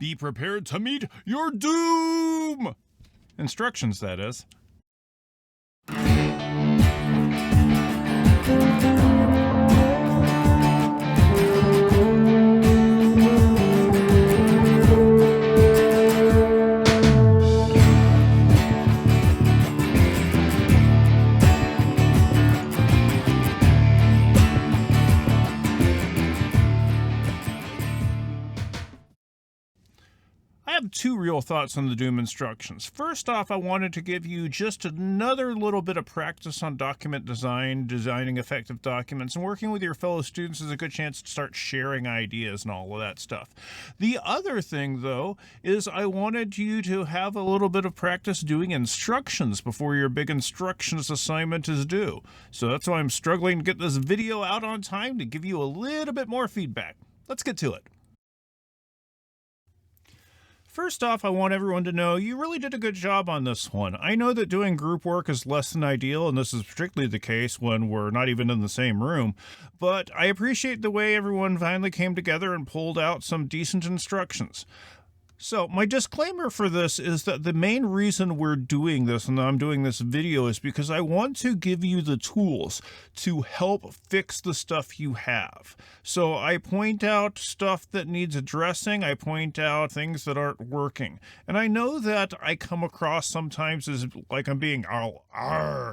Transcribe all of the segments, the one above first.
Be prepared to meet your doom! Instructions, that is. I have two real thoughts on the Doom instructions. First off, I wanted to give you just another little bit of practice on document design, designing effective documents, and working with your fellow students is a good chance to start sharing ideas and all of that stuff. The other thing, though, is I wanted you to have a little bit of practice doing instructions before your big instructions assignment is due. So that's why I'm struggling to get this video out on time to give you a little bit more feedback. Let's get to it. First off, I want everyone to know you really did a good job on this one. I know that doing group work is less than ideal, and this is particularly the case when we're not even in the same room, but I appreciate the way everyone finally came together and pulled out some decent instructions. So my disclaimer for this is that the main reason we're doing this and I'm doing this video is because I want to give you the tools to help fix the stuff you have. So I point out stuff that needs addressing, I point out things that aren't working. And I know that I come across sometimes as like I'm being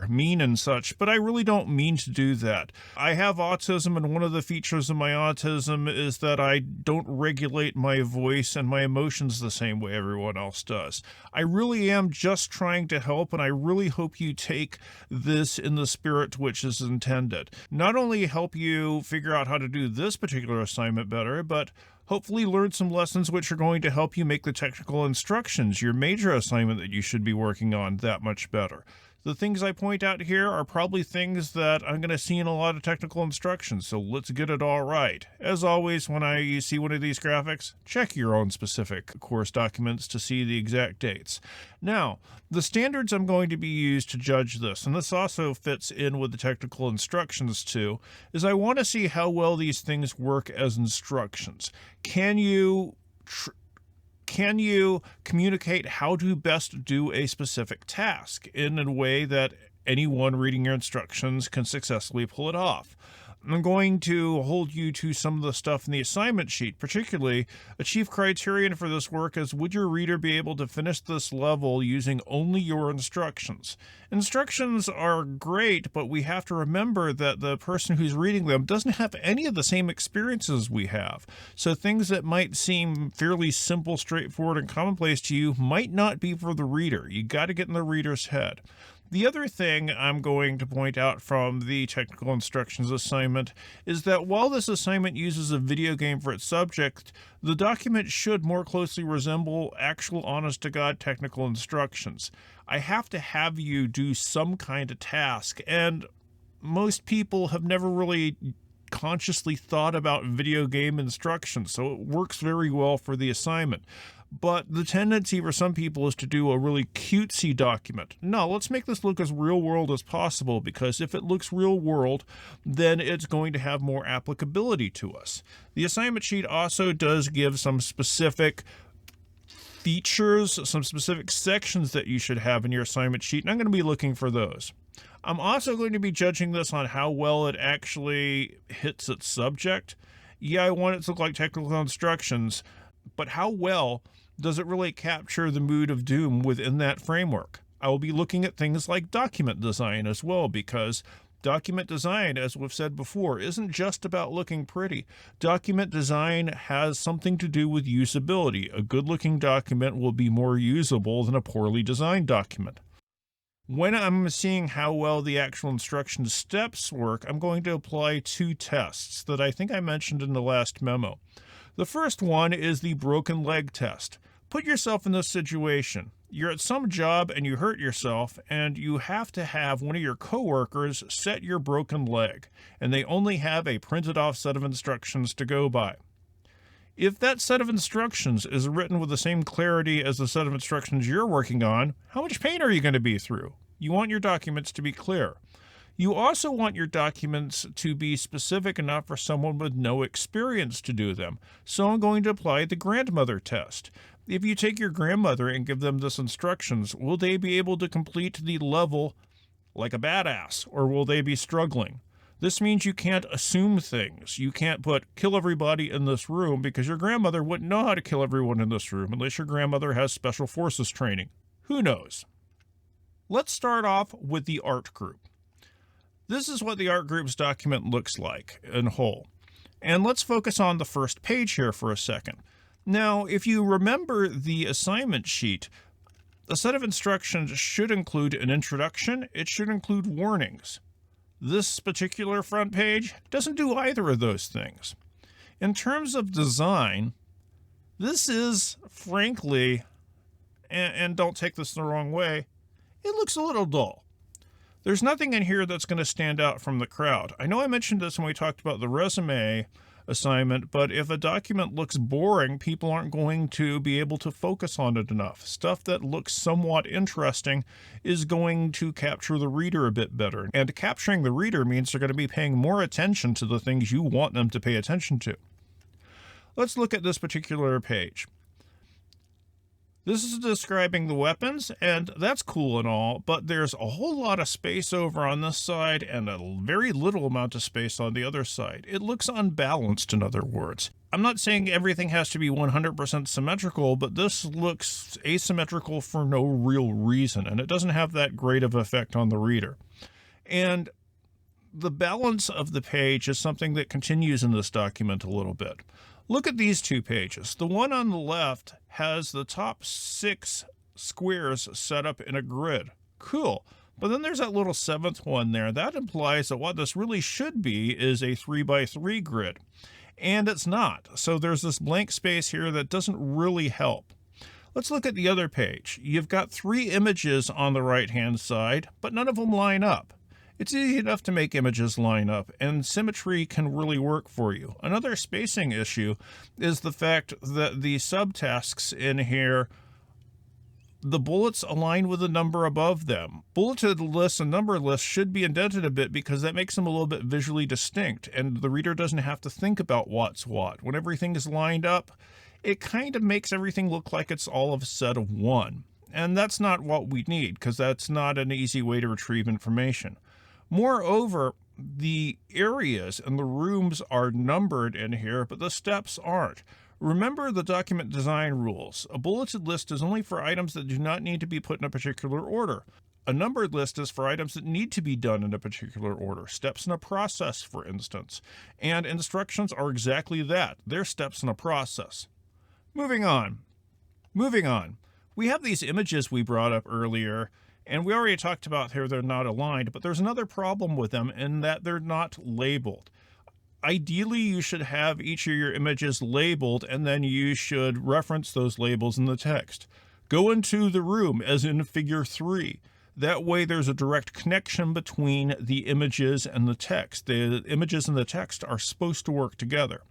mean and such, but I really don't mean to do that. I have autism, and one of the features of my autism is that I don't regulate my voice and my emotions the same way everyone else does. I really am just trying to help, and I really hope you take this in the spirit to which is intended. Not only help you figure out how to do this particular assignment better, but hopefully learn some lessons which are going to help you make the technical instructions, your major assignment that you should be working on, that much better. The things I point out here are probably things that I'm going to see in a lot of technical instructions, so let's get it all right. As always, when you see one of these graphics, check your own specific course documents to see the exact dates. Now, the standards I'm going to be used to judge this, and this also fits in with the technical instructions too, is I want to see how well these things work as instructions. Can you communicate how to best do a specific task in a way that anyone reading your instructions can successfully pull it off? I'm going to hold you to some of the stuff in the assignment sheet. Particularly, a chief criterion for this work is, would your reader be able to finish this level using only your instructions? Instructions are great, but we have to remember that the person who's reading them doesn't have any of the same experiences we have. So things that might seem fairly simple, straightforward, and commonplace to you might not be for the reader. You got to get in the reader's head. The other thing I'm going to point out from the technical instructions assignment is that while this assignment uses a video game for its subject, the document should more closely resemble actual honest-to-God technical instructions. I have to have you do some kind of task, and most people have never really consciously thought about video game instructions, so it works very well for the assignment. But the tendency for some people is to do a really cutesy document. No, let's make this look as real world as possible, because if it looks real world, then it's going to have more applicability to us. The assignment sheet also does give some specific features, some specific sections that you should have in your assignment sheet, and I'm going to be looking for those. I'm also going to be judging this on how well it actually hits its subject. Yeah, I want it to look like technical instructions, but how well does it really capture the mood of Doom within that framework? I will be looking at things like document design as well, because document design, as we've said before, isn't just about looking pretty. Document design has something to do with usability. A good-looking document will be more usable than a poorly designed document. When I'm seeing how well the actual instruction steps work, I'm going to apply two tests that I think I mentioned in the last memo. The first one is the broken leg test. Put yourself in this situation. You're at some job and you hurt yourself, and you have to have one of your coworkers set your broken leg, and they only have a printed off set of instructions to go by. If that set of instructions is written with the same clarity as the set of instructions you're working on, how much pain are you going to be through? You want your documents to be clear. You also want your documents to be specific enough for someone with no experience to do them. So I'm going to apply the grandmother test. If you take your grandmother and give them this instructions, will they be able to complete the level like a badass, or will they be struggling? This means you can't assume things. You can't put kill everybody in this room, because your grandmother wouldn't know how to kill everyone in this room unless your grandmother has special forces training. Who knows? Let's start off with the art group. This is what the art group's document looks like in whole. And let's focus on the first page here for a second. Now, if you remember the assignment sheet, a set of instructions should include an introduction. It should include warnings. This particular front page doesn't do either of those things. In terms of design, this is, frankly, and don't take this the wrong way, it looks a little dull. There's nothing in here that's going to stand out from the crowd. I know I mentioned this when we talked about the resume assignment, but if a document looks boring, people aren't going to be able to focus on it enough. Stuff that looks somewhat interesting is going to capture the reader a bit better. And capturing the reader means they're going to be paying more attention to the things you want them to pay attention to. Let's look at this particular page. This is describing the weapons, and that's cool and all, but there's a whole lot of space over on this side and a very little amount of space on the other side. It looks unbalanced, in other words. I'm not saying everything has to be 100% symmetrical, but this looks asymmetrical for no real reason, and it doesn't have that great of effect on the reader. And the balance of the page is something that continues in this document a little bit. Look at these two pages. The one on the left has the top 6 squares set up in a grid. Cool. But then there's that little 7th one there. That implies that what this really should be is a 3x3 grid. And it's not. So there's this blank space here that doesn't really help. Let's look at the other page. You've got 3 images on the right-hand side, but none of them line up. It's easy enough to make images line up, and symmetry can really work for you. Another spacing issue is the fact that the subtasks in here, the bullets align with the number above them. Bulleted lists and number lists should be indented a bit because that makes them a little bit visually distinct, and the reader doesn't have to think about what's what. When everything is lined up, it kind of makes everything look like it's all of a set of one. And that's not what we need, because that's not an easy way to retrieve information. Moreover, the areas and the rooms are numbered in here, but the steps aren't. Remember the document design rules. A bulleted list is only for items that do not need to be put in a particular order. A numbered list is for items that need to be done in a particular order, steps in a process, for instance. And instructions are exactly that. They're steps in a process. Moving on. We have these images we brought up earlier, and we already talked about how they're not aligned, but there's another problem with them in that they're not labeled. Ideally, you should have each of your images labeled, and then you should reference those labels in the text. Go into the room, as in figure 3. That way there's a direct connection between the images and the text. The images and the text are supposed to work together.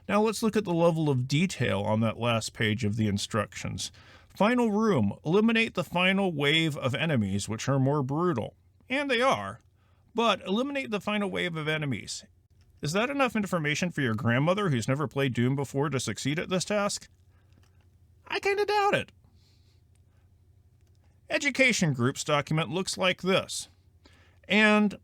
Now let's look at the level of detail on that last page of the instructions. Final room. Eliminate the final wave of enemies, which are more brutal. And they are. But eliminate the final wave of enemies. Is that enough information for your grandmother who's never played Doom before to succeed at this task? I kind of doubt it. Education Group's document looks like this. And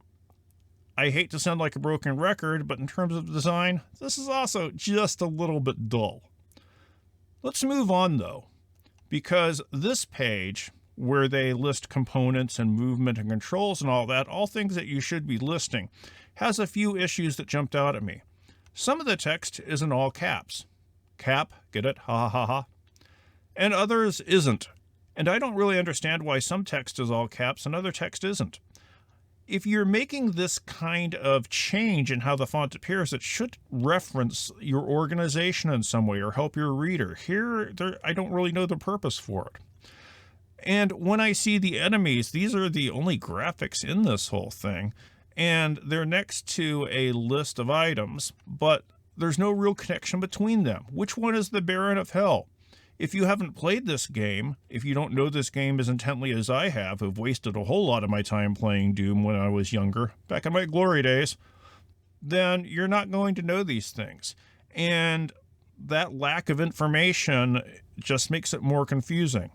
I hate to sound like a broken record, but in terms of design, this is also just a little bit dull. Let's move on, though. Because this page, where they list components and movement and controls and all that, all things that you should be listing, has a few issues that jumped out at me. Some of the text is in all caps. Cap, get it? Ha ha ha ha. And others isn't. And I don't really understand why some text is all caps and other text isn't. If you're making this kind of change in how the font appears, it should reference your organization in some way or help your reader. Here, I don't really know the purpose for it. And when I see the enemies, these are the only graphics in this whole thing, and they're next to a list of items, but there's no real connection between them. Which one is the Baron of Hell? If you haven't played this game, if you don't know this game as intently as I have wasted a whole lot of my time playing Doom when I was younger, back in my glory days, then you're not going to know these things. And that lack of information just makes it more confusing.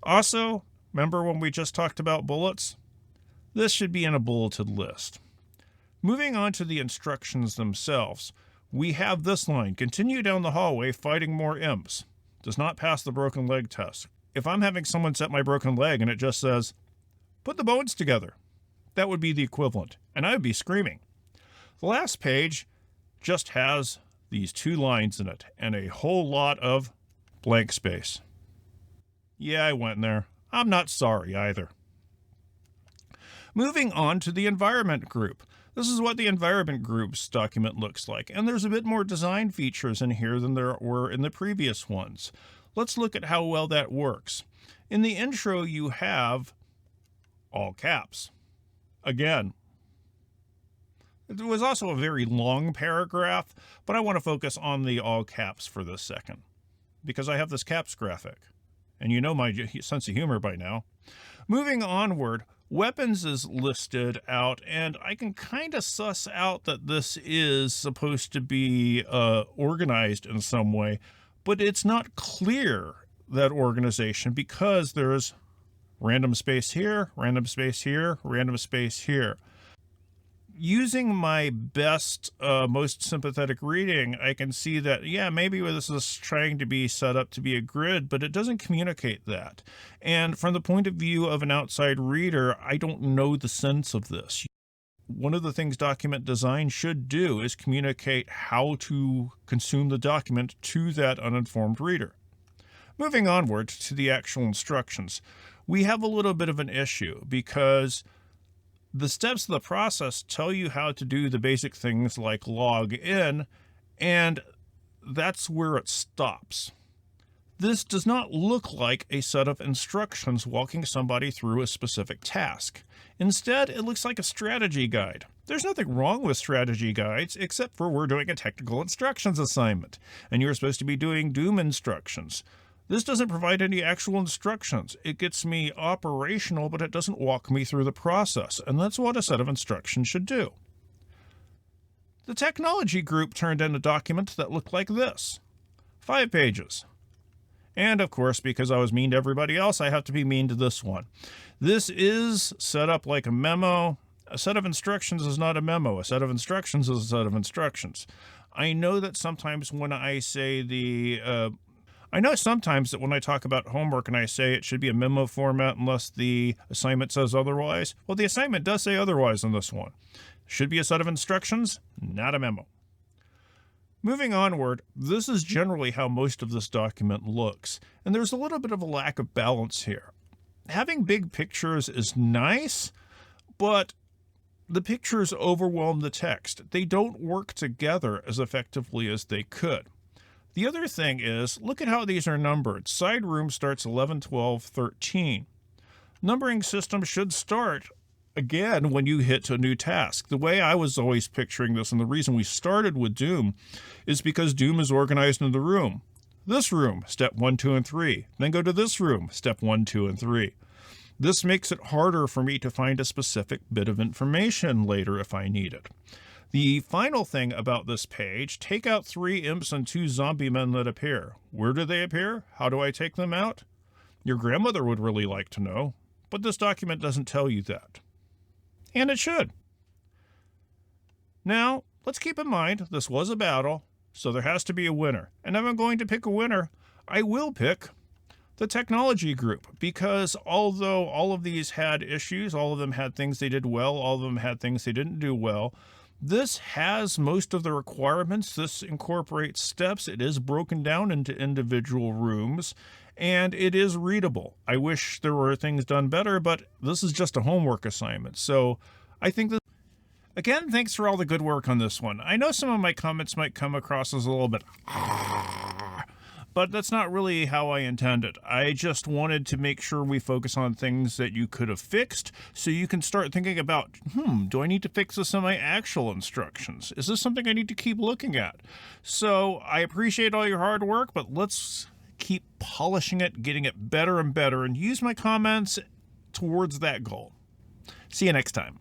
Also, remember when we just talked about bullets? This should be in a bulleted list. Moving on to the instructions themselves, we have this line: continue down the hallway fighting more imps. Does not pass the broken leg test. If I'm having someone set my broken leg and it just says, put the bones together, that would be the equivalent, and I would be screaming. The last page just has these 2 lines in it and a whole lot of blank space. Yeah, I went there. I'm not sorry either. Moving on to the environment group. This is what the environment group's document looks like, and there's a bit more design features in here than there were in the previous ones. Let's look at how well that works. In the intro, you have all caps. Again, it was also a very long paragraph, but I want to focus on the all caps for this second, because I have this caps graphic, and you know my sense of humor by now. Moving onward, weapons is listed out, and I can kind of suss out that this is supposed to be organized in some way, but it's not clear, that organization, because there's random space here, random space here, random space here. Using my best, most sympathetic reading, I can see that, yeah, maybe this is trying to be set up to be a grid, but it doesn't communicate that. And from the point of view of an outside reader, I don't know the sense of this. One of the things document design should do is communicate how to consume the document to that uninformed reader. Moving onward to the actual instructions, we have a little bit of an issue because the steps of the process tell you how to do the basic things like log in, and that's where it stops. This does not look like a set of instructions walking somebody through a specific task. Instead, it looks like a strategy guide. There's nothing wrong with strategy guides, except for we're doing a technical instructions assignment, and you're supposed to be doing Doom instructions. This doesn't provide any actual instructions. It gets me operational, but it doesn't walk me through the process, and that's what a set of instructions should do. The technology group turned in a document that looked like this. 5 pages. And of course, because I was mean to everybody else, I have to be mean to this one. This is set up like a memo. A set of instructions is not a memo. A set of instructions is a set of instructions. I know that sometimes when I say when I talk about homework and I say it should be a memo format unless the assignment says otherwise. Well, the assignment does say otherwise in this one. Should be a set of instructions, not a memo. Moving onward, this is generally how most of this document looks, and there's a little bit of a lack of balance here. Having big pictures is nice, but the pictures overwhelm the text. They don't work together as effectively as they could. The other thing is, look at how these are numbered. Side room starts 11, 12, 13. Numbering system should start again when you hit a new task. The way I was always picturing this, and the reason we started with Doom, is because Doom is organized in the room. This room, step 1, 2, and 3. Then go to this room, step 1, 2, and 3. This makes it harder for me to find a specific bit of information later if I need it. The final thing about this page, take out 3 imps and 2 zombie men that appear. Where do they appear? How do I take them out? Your grandmother would really like to know, but this document doesn't tell you that. And it should. Now, let's keep in mind this was a battle, so there has to be a winner. And if I'm going to pick a winner, I will pick the technology group, because although all of these had issues, all of them had things they did well, all of them had things they didn't do well, this has most of the requirements. This incorporates steps. It is broken down into individual rooms, and it is readable. I wish there were things done better, but this is just a homework assignment. So I think that, again, thanks for all the good work on this one. I know some of my comments might come across as a little bit, but that's not really how I intended. I just wanted to make sure we focus on things that you could have fixed, so you can start thinking about, do I need to fix this in my actual instructions? Is this something I need to keep looking at? So I appreciate all your hard work, but let's keep polishing it, getting it better and better, and use my comments towards that goal. See you next time.